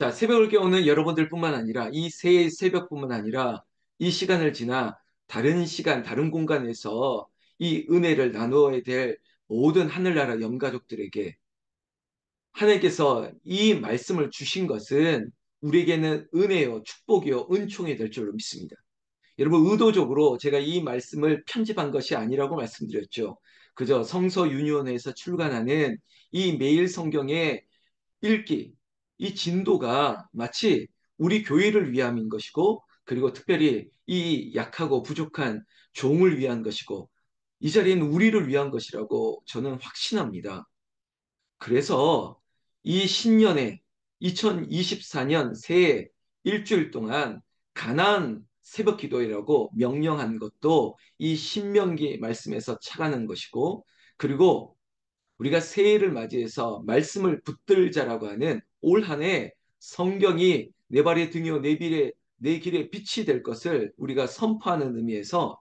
자, 새벽을 깨우는 여러분들뿐만 아니라 이 새해 새벽뿐만 아니라 이 시간을 지나 다른 시간, 다른 공간에서 이 은혜를 나누어야 될 모든 하늘나라 영가족들에게 하나님께서 이 말씀을 주신 것은 우리에게는 은혜요, 축복이요, 은총이 될 줄로 믿습니다. 여러분, 의도적으로 제가 이 말씀을 편집한 것이 아니라고 말씀드렸죠. 그저 성서 유니온에서 출간하는 이 매일 성경의 읽기, 이 진도가 마치 우리 교회를 위함인 것이고, 그리고 특별히 이 약하고 부족한 종을 위한 것이고, 이 자리는 우리를 위한 것이라고 저는 확신합니다. 그래서 이 신년에 2024년 새해 일주일 동안 가나안 새벽 기도회라고 명령한 것도 이 신명기 말씀에서 착안한 것이고, 그리고 우리가 새해를 맞이해서 말씀을 붙들자라고 하는 올 한 해 성경이 내 발의 등이요 내 길에 빛이 될 것을 우리가 선포하는 의미에서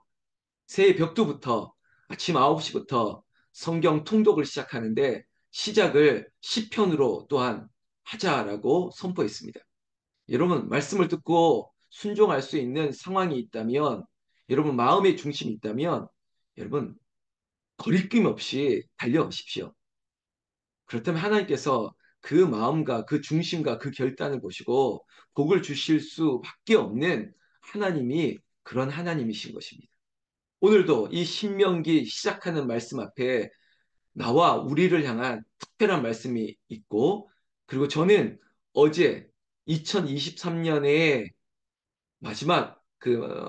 새해 벽두부터 아침 9시부터 성경 통독을 시작하는데 시작을 시편으로 또한 하자라고 선포했습니다. 여러분, 말씀을 듣고 순종할 수 있는 상황이 있다면, 여러분 마음의 중심이 있다면, 여러분 거리낌 없이 달려가십시오. 그렇다면 하나님께서 그 마음과 그 중심과 그 결단을 보시고 복을 주실 수밖에 없는 하나님이 그런 하나님이신 것입니다. 오늘도 이 신명기 시작하는 말씀 앞에 나와 우리를 향한 특별한 말씀이 있고, 그리고 저는 어제 2023년에 마지막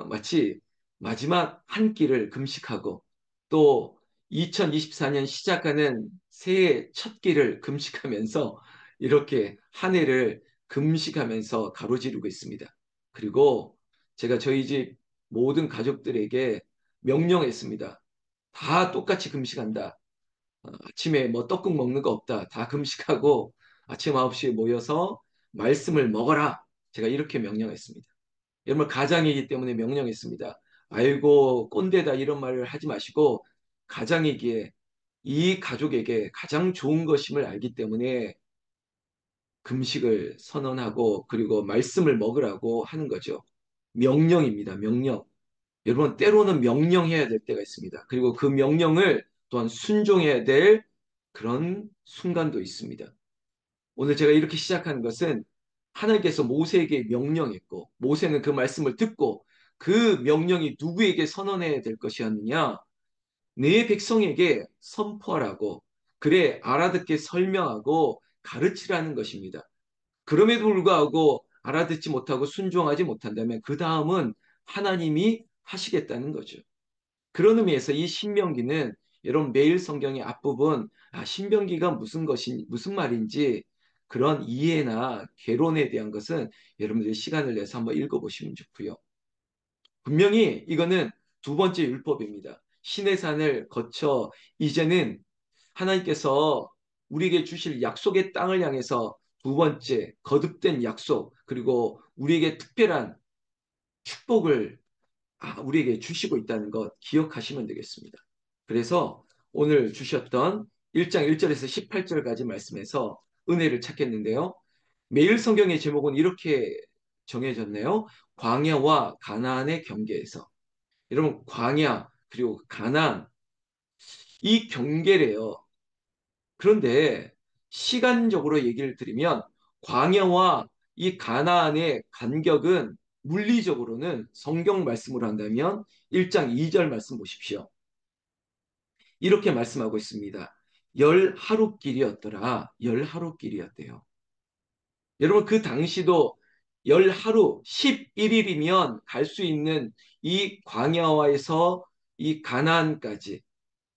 마치 마지막 한 끼를 금식하고 또 2024년 시작하는 새해 첫 끼를 금식하면서 이렇게 한 해를 금식하면서 가로지르고 있습니다. 그리고 제가 저희 집 모든 가족들에게 명령했습니다. 다 똑같이 금식한다. 아침에 뭐 떡국 먹는 거 없다. 다 금식하고 아침 9시에 모여서 말씀을 먹어라. 제가 이렇게 명령했습니다. 여러분 가장이기 때문에 명령했습니다. 아이고 꼰대다 이런 말을 하지 마시고 가장이기에 이 가족에게 가장 좋은 것임을 알기 때문에 금식을 선언하고 그리고 말씀을 먹으라고 하는 거죠. 명령입니다. 명령. 여러분 때로는 명령해야 될 때가 있습니다. 그리고 그 명령을 또한 순종해야 될 그런 순간도 있습니다. 오늘 제가 이렇게 시작하는 것은 하나님께서 모세에게 명령했고 모세는 그 말씀을 듣고 그 명령이 누구에게 선언해야 될 것이었느냐? 내 백성에게 선포하라고 그래 알아듣게 설명하고 가르치라는 것입니다. 그럼에도 불구하고 알아듣지 못하고 순종하지 못한다면 그 다음은 하나님이 하시겠다는 거죠. 그런 의미에서 이 신명기는 여러분 매일 성경의 앞부분 신명기가 무슨 말인지 그런 이해나 개론에 대한 것은 여러분들이 시간을 내서 한번 읽어보시면 좋고요. 분명히 이거는 두 번째 율법입니다. 신의 산을 거쳐 이제는 하나님께서 우리에게 주실 약속의 땅을 향해서 두 번째 거듭된 약속 그리고 우리에게 특별한 축복을 우리에게 주시고 있다는 것 기억하시면 되겠습니다. 그래서 오늘 주셨던 1장 1절에서 18절까지 말씀에서 은혜를 찾겠는데요. 매일 성경의 제목은 이렇게 정해졌네요. 광야와 가나안의 경계에서. 여러분, 광야 그리고 가나안 이 경계래요. 그런데 시간적으로 얘기를 드리면 광야와 이 가나안의 간격은 물리적으로는 성경 말씀으로 한다면 1장 2절 말씀 보십시오. 이렇게 말씀하고 있습니다. 열 하루길이었더라. 열 하루길이었대요. 여러분 그 당시도 열 하루 11일이면 갈 수 있는 이 광야와에서 이 가나안까지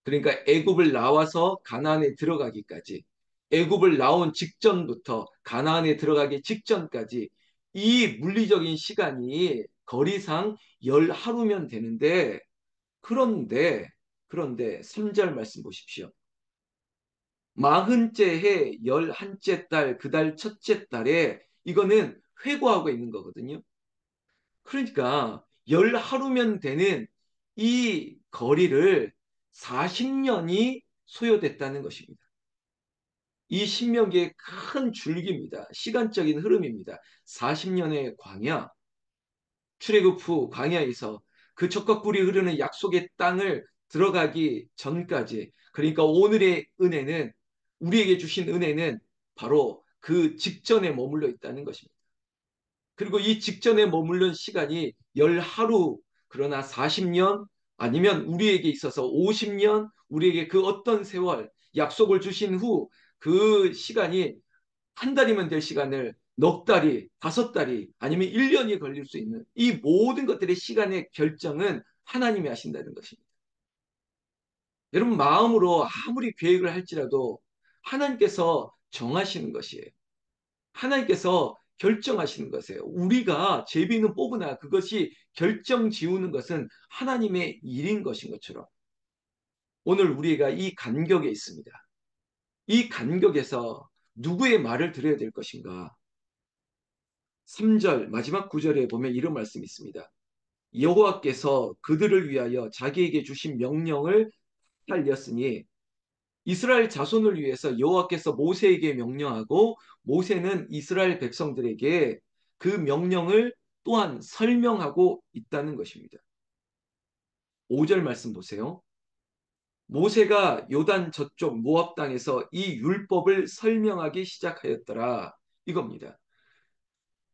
그러니까 애굽을 나와서 가나안에 들어가기까지 애굽을 나온 직전부터 가나안에 들어가기 직전까지 이 물리적인 시간이 거리상 열 하루면 되는데 그런데 그런데 3절 말씀 보십시오. 마흔째 해 열한째 달 그 달 첫째 달에 이거는 회고하고 있는 거거든요. 그러니까 열 하루면 되는 이 거리를 40년이 소요됐다는 것입니다. 이 신명기의 큰 줄기입니다. 시간적인 흐름입니다. 40년의 광야, 출애굽 후 광야에서 그 적과 꿀이 흐르는 약속의 땅을 들어가기 전까지, 그러니까 오늘의 은혜는, 우리에게 주신 은혜는 바로 그 직전에 머물러 있다는 것입니다. 그리고 이 직전에 머무른 시간이 열 하루, 그러나 40년, 아니면 우리에게 있어서 50년, 우리에게 그 어떤 세월, 약속을 주신 후 그 시간이 한 달이면 될 시간을 넉 달이, 다섯 달이, 아니면 1년이 걸릴 수 있는 이 모든 것들의 시간의 결정은 하나님이 하신다는 것입니다. 여러분, 마음으로 아무리 계획을 할지라도 하나님께서 정하시는 것이에요. 하나님께서 결정하시는 것이에요. 우리가 제비는 뽑으나 그것이 결정 지우는 것은 하나님의 일인 것인 것처럼 오늘 우리가 이 간격에 있습니다. 이 간격에서 누구의 말을 들어야 될 것인가? 3절 마지막 구절에 보면 이런 말씀이 있습니다. 여호와께서 그들을 위하여 자기에게 주신 명령을 살렸으니, 이스라엘 자손을 위해서 여호와께서 모세에게 명령하고 모세는 이스라엘 백성들에게 그 명령을 또한 설명하고 있다는 것입니다. 5절 말씀 보세요. 모세가 요단 저쪽 모압 땅에서 이 율법을 설명하기 시작하였더라. 이겁니다.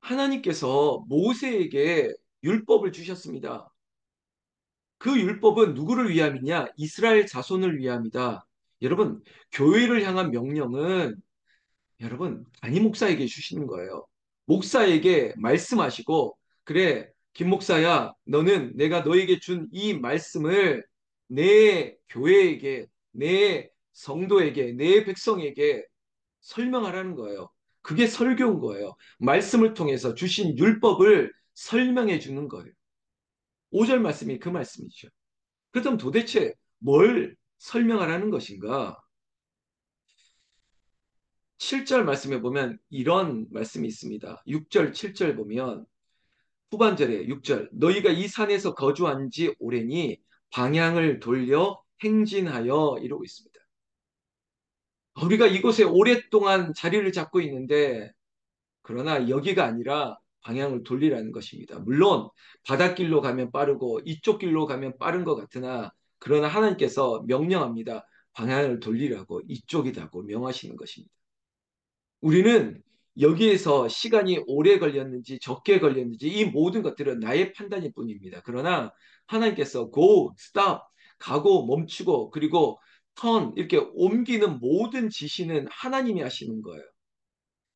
하나님께서 모세에게 율법을 주셨습니다. 그 율법은 누구를 위함이냐? 이스라엘 자손을 위함이다. 여러분, 교회를 향한 명령은 여러분, 담임 목사에게 주시는 거예요. 목사에게 말씀하시고, 그래, 김 목사야, 너는 내가 너에게 준 이 말씀을 내 교회에게, 내 성도에게, 내 백성에게 설명하라는 거예요. 그게 설교인 거예요. 말씀을 통해서 주신 율법을 설명해 주는 거예요. 5절 말씀이 그 말씀이죠. 그렇다면 도대체 뭘 설명하라는 것인가? 7절 말씀에 보면 이런 말씀이 있습니다. 6절, 7절 보면 후반절에 6절 너희가 이 산에서 거주한 지 오래니 방향을 돌려 행진하여 이러고 있습니다. 우리가 이곳에 오랫동안 자리를 잡고 있는데 그러나 여기가 아니라 방향을 돌리라는 것입니다. 물론 바닷길로 가면 빠르고 이쪽 길로 가면 빠른 것 같으나 그러나 하나님께서 명령합니다. 방향을 돌리라고 이쪽이라고 명하시는 것입니다. 우리는 여기에서 시간이 오래 걸렸는지 적게 걸렸는지 이 모든 것들은 나의 판단일 뿐입니다. 그러나 하나님께서 go, stop, 가고 멈추고 그리고 turn 이렇게 옮기는 모든 지시는 하나님이 하시는 거예요.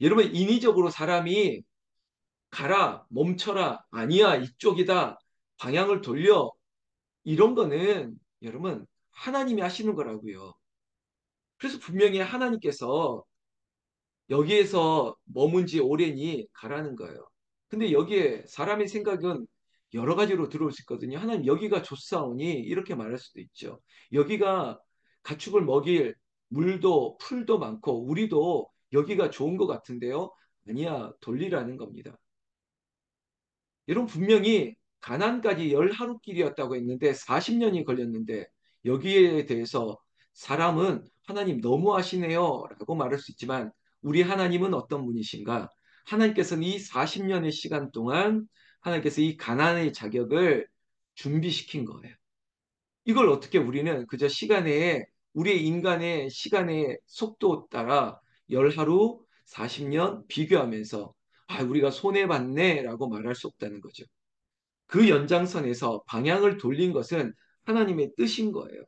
여러분 인위적으로 사람이 가라, 멈춰라, 아니야, 이쪽이다, 방향을 돌려 이런 거는 여러분 하나님이 하시는 거라고요. 그래서 분명히 하나님께서 여기에서 머문 지 오래니 가라는 거예요. 근데 여기에 사람의 생각은 여러 가지로 들어올 수 있거든요. 하나님 여기가 좋사오니 이렇게 말할 수도 있죠. 여기가 가축을 먹일 물도 풀도 많고 우리도 여기가 좋은 것 같은데요. 아니야 돌리라는 겁니다. 여러분 분명히 가나안까지 열 하루길이었다고 했는데 40년이 걸렸는데 여기에 대해서 사람은 하나님 너무하시네요 라고 말할 수 있지만 우리 하나님은 어떤 분이신가? 하나님께서는 이 40년의 시간 동안 하나님께서 이 가나안의 자격을 준비시킨 거예요. 이걸 어떻게 우리는 그저 시간에 우리의 인간의 시간의 속도 따라 열 하루 40년 비교하면서 아, 우리가 손해봤네라고 말할 수 없다는 거죠. 그 연장선에서 방향을 돌린 것은 하나님의 뜻인 거예요.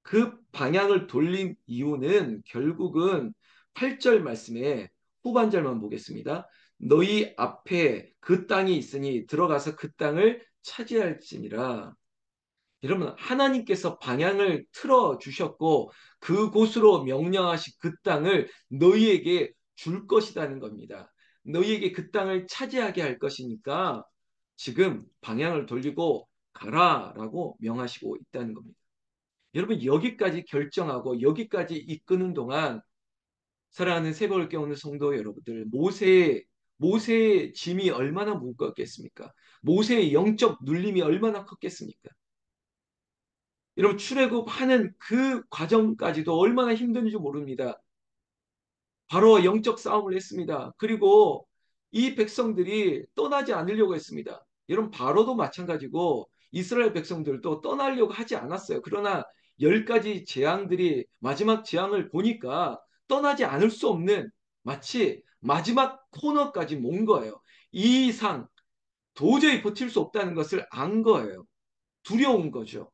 그 방향을 돌린 이유는 결국은 8절 말씀에 후반절만 보겠습니다. 너희 앞에 그 땅이 있으니 들어가서 그 땅을 차지할지니라. 여러분, 하나님께서 방향을 틀어 주셨고 그곳으로 명령하신 그 땅을 너희에게 줄 것이라는 겁니다. 너희에게 그 땅을 차지하게 할 것이니까 지금 방향을 돌리고 가라라고 명하시고 있다는 겁니다. 여러분, 여기까지 결정하고 여기까지 이끄는 동안 사랑하는 새벽을 깨우는 성도 여러분들, 모세의 짐이 얼마나 무겁겠습니까? 모세의 영적 눌림이 얼마나 컸겠습니까? 여러분 출애굽하는 그 과정까지도 얼마나 힘든지 모릅니다. 바로 영적 싸움을 했습니다. 그리고 이 백성들이 떠나지 않으려고 했습니다. 여러분, 바로도 마찬가지고 이스라엘 백성들도 떠나려고 하지 않았어요. 그러나 10가지 재앙들이 마지막 재앙을 보니까 떠나지 않을 수 없는 마치 마지막 코너까지 몬 거예요. 이 이상 도저히 버틸 수 없다는 것을 안 거예요. 두려운 거죠.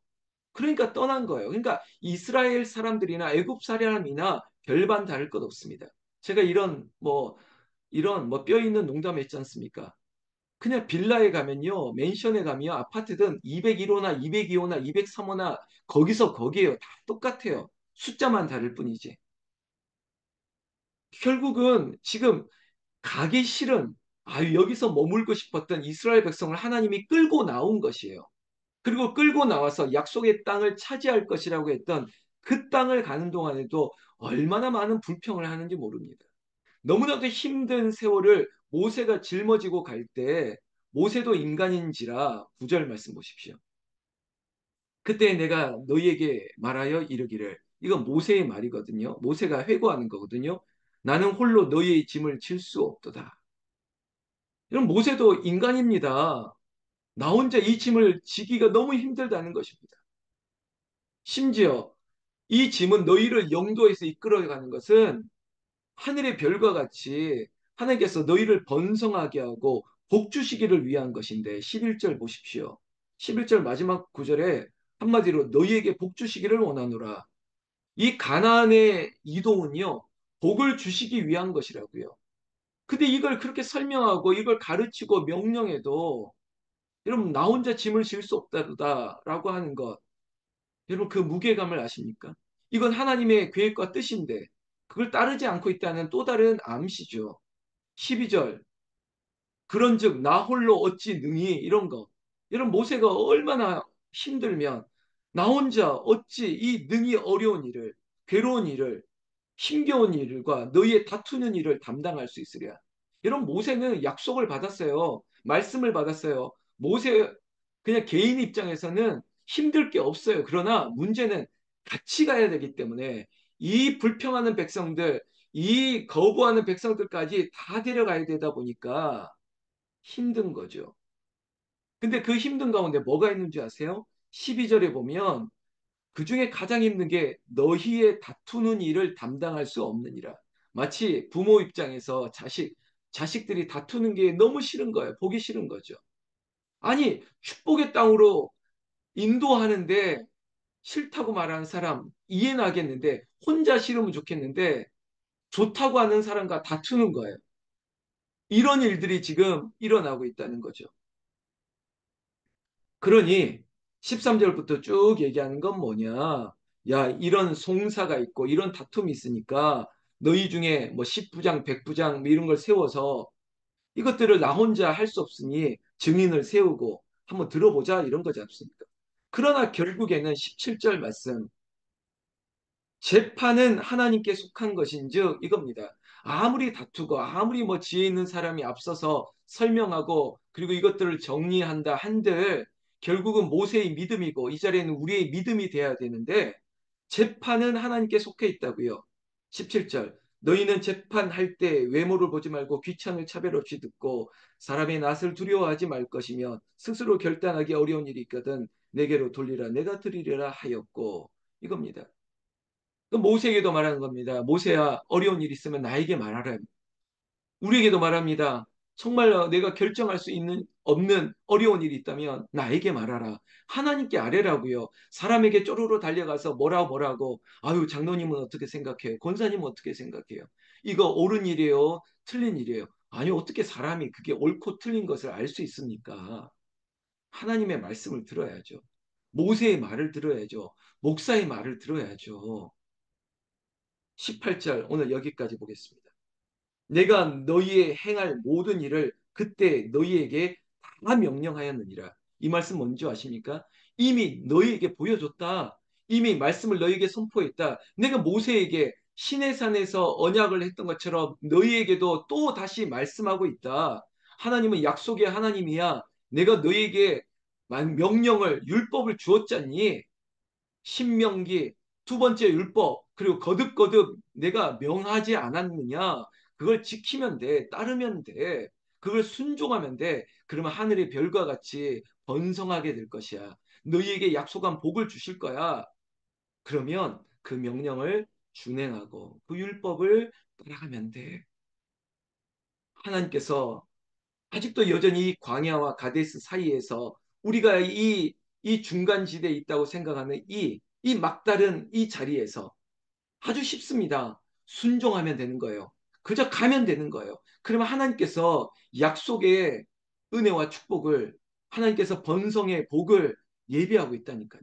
그러니까 떠난 거예요. 그러니까 이스라엘 사람들이나 애굽 사람이나 별반 다를 것 없습니다. 제가 이런 뭐 뼈 있는 농담 했지 않습니까? 그냥 빌라에 가면요, 맨션에 가면 아파트든 201호나 202호나 203호나 거기서 거기에요. 다 똑같아요. 숫자만 다를 뿐이지. 결국은 지금 가기 싫은, 여기서 머물고 싶었던 이스라엘 백성을 하나님이 끌고 나온 것이에요. 그리고 끌고 나와서 약속의 땅을 차지할 것이라고 했던 그 땅을 가는 동안에도 얼마나 많은 불평을 하는지 모릅니다. 너무나도 힘든 세월을 모세가 짊어지고 갈 때 모세도 인간인지라 9절 말씀 보십시오. 그때 내가 너희에게 말하여 이르기를, 이건 모세의 말이거든요. 모세가 회고하는 거거든요. 나는 홀로 너희의 짐을 질 수 없도다. 이런 모세도 인간입니다. 나 혼자 이 짐을 지기가 너무 힘들다는 것입니다. 심지어 이 짐은 너희를 영도에서 이끌어가는 것은 하늘의 별과 같이 하나님께서 너희를 번성하게 하고 복 주시기를 위한 것인데 11절 보십시오. 11절 마지막 구절에 한마디로 너희에게 복 주시기를 원하노라. 이 가나안의 이동은요, 복을 주시기 위한 것이라고요. 근데 이걸 그렇게 설명하고 이걸 가르치고 명령해도 여러분 나 혼자 짐을 질 수 없다라고 하는 것, 여러분 그 무게감을 아십니까? 이건 하나님의 계획과 뜻인데 그걸 따르지 않고 있다는 또 다른 암시죠. 12절 그런즉 나 홀로 어찌 능히 이런 거. 여러분 모세가 얼마나 힘들면 나 혼자 어찌 이 능히 어려운 일을, 괴로운 일을, 힘겨운 일과 너희의 다투는 일을 담당할 수 있으랴. 여러분 모세는 약속을 받았어요. 말씀을 받았어요. 모세 그냥 개인 입장에서는 힘들 게 없어요. 그러나 문제는 같이 가야 되기 때문에 이 불평하는 백성들, 이 거부하는 백성들까지 다 데려가야 되다 보니까 힘든 거죠. 근데 그 힘든 가운데 뭐가 있는지 아세요? 12절에 보면 그 중에 가장 힘든 게 너희의 다투는 일을 담당할 수 없느니라. 마치 부모 입장에서 자식들이 다투는 게 너무 싫은 거예요. 보기 싫은 거죠. 아니, 축복의 땅으로 인도하는데 싫다고 말하는 사람 이해는 하겠는데 혼자 싫으면 좋겠는데 좋다고 하는 사람과 다투는 거예요. 이런 일들이 지금 일어나고 있다는 거죠. 그러니 13절부터 쭉 얘기하는 건 뭐냐? 야, 이런 송사가 있고 이런 다툼이 있으니까 너희 중에 뭐 10부장, 100부장 뭐 이런 걸 세워서 이것들을 나 혼자 할 수 없으니 증인을 세우고 한번 들어보자 이런 거지 않습니까? 그러나 결국에는 17절 말씀 재판은 하나님께 속한 것인즉 이겁니다. 아무리 다투고 아무리 뭐 지혜 있는 사람이 앞서서 설명하고 그리고 이것들을 정리한다 한들 결국은 모세의 믿음이고 이 자리에는 우리의 믿음이 돼야 되는데 재판은 하나님께 속해 있다고요. 17절 너희는 재판할 때 외모를 보지 말고 귀천을 차별 없이 듣고 사람의 낯을 두려워하지 말 것이며 스스로 결단하기 어려운 일이 있거든 내게로 돌리라 내가 드리리라 하였고 이겁니다. 그 모세에게도 말하는 겁니다. 모세야, 어려운 일 있으면 나에게 말하라. 우리에게도 말합니다. 정말 내가 결정할 수 있는 없는 어려운 일이 있다면 나에게 말하라. 하나님께 아뢰라고요. 사람에게 쪼르르 달려가서 뭐라고 아유 장로님은 어떻게 생각해요? 권사님은 어떻게 생각해요? 이거 옳은 일이에요? 틀린 일이에요? 아니 어떻게 사람이 그게 옳고 틀린 것을 알 수 있습니까? 하나님의 말씀을 들어야죠. 모세의 말을 들어야죠. 목사의 말을 들어야죠. 18절 오늘 여기까지 보겠습니다. 내가 너희의 행할 모든 일을 그때 너희에게 다 명령하였느니라. 이 말씀 뭔지 아십니까? 이미 너희에게 보여줬다. 이미 말씀을 너희에게 선포했다. 내가 모세에게 시내산에서 언약을 했던 것처럼 너희에게도 또 다시 말씀하고 있다. 하나님은 약속의 하나님이야. 내가 너희에게 명령을 율법을 주었잖니. 신명기 두 번째 율법 그리고 거듭거듭 내가 명하지 않았느냐? 그걸 지키면 돼. 따르면 돼. 그걸 순종하면 돼. 그러면 하늘의 별과 같이 번성하게 될 것이야. 너희에게 약속한 복을 주실 거야. 그러면 그 명령을 준행하고 그 율법을 따라가면 돼. 하나님께서 아직도 여전히 이 광야와 가데스 사이에서 우리가 이 중간 지대에 있다고 생각하는 이 막다른 이 자리에서 아주 쉽습니다. 순종하면 되는 거예요. 그저 가면 되는 거예요. 그러면 하나님께서 약속의 은혜와 축복을 하나님께서 번성의 복을 예비하고 있다니까요.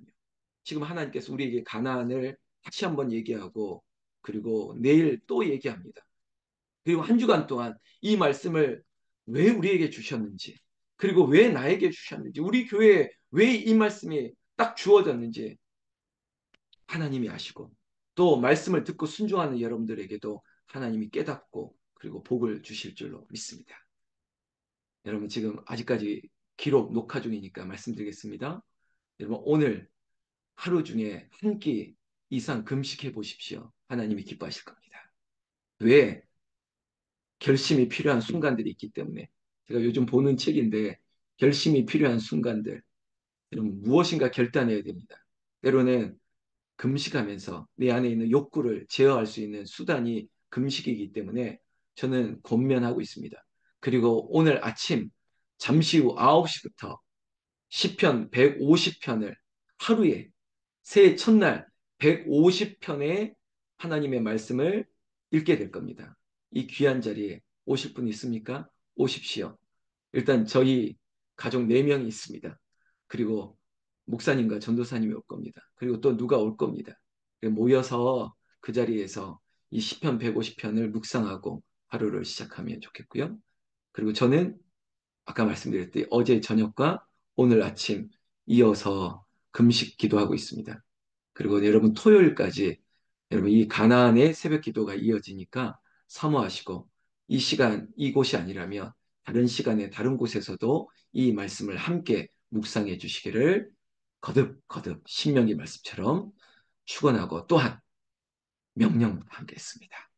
지금 하나님께서 우리에게 가나안을 다시 한번 얘기하고 그리고 내일 또 얘기합니다. 그리고 한 주간 동안 이 말씀을 왜 우리에게 주셨는지 그리고 왜 나에게 주셨는지 우리 교회에 왜 이 말씀이 딱 주어졌는지 하나님이 아시고 또 말씀을 듣고 순종하는 여러분들에게도 하나님이 깨닫고 그리고 복을 주실 줄로 믿습니다. 여러분 지금 아직까지 기록 녹화 중이니까 말씀드리겠습니다. 여러분 오늘 하루 중에 한 끼 이상 금식해 보십시오. 하나님이 기뻐하실 겁니다. 왜? 결심이 필요한 순간들이 있기 때문에 제가 요즘 보는 책인데 결심이 필요한 순간들 여러분 무엇인가 결단해야 됩니다. 때로는 금식하면서 내 안에 있는 욕구를 제어할 수 있는 수단이 금식이기 때문에 저는 권면하고 있습니다. 그리고 오늘 아침 잠시 후 9시부터 시편 150편을 하루에 새해 첫날 150편의 하나님의 말씀을 읽게 될 겁니다. 이 귀한 자리에 오실 분 있습니까? 오십시오. 일단 저희 가족 4명이 있습니다. 그리고 목사님과 전도사님이 올 겁니다. 그리고 또 누가 올 겁니다. 모여서 그 자리에서 이 시편 150편을 묵상하고 하루를 시작하면 좋겠고요. 그리고 저는 아까 말씀드렸듯이 어제 저녁과 오늘 아침 이어서 금식 기도하고 있습니다. 그리고 여러분 토요일까지 여러분 이 가나안의 새벽 기도가 이어지니까 사모하시고 이 시간 이곳이 아니라면 다른 시간에 다른 곳에서도 이 말씀을 함께 묵상해 주시기를 거듭거듭 신명기 말씀처럼 축원하고 또한 명령 함께 했습니다.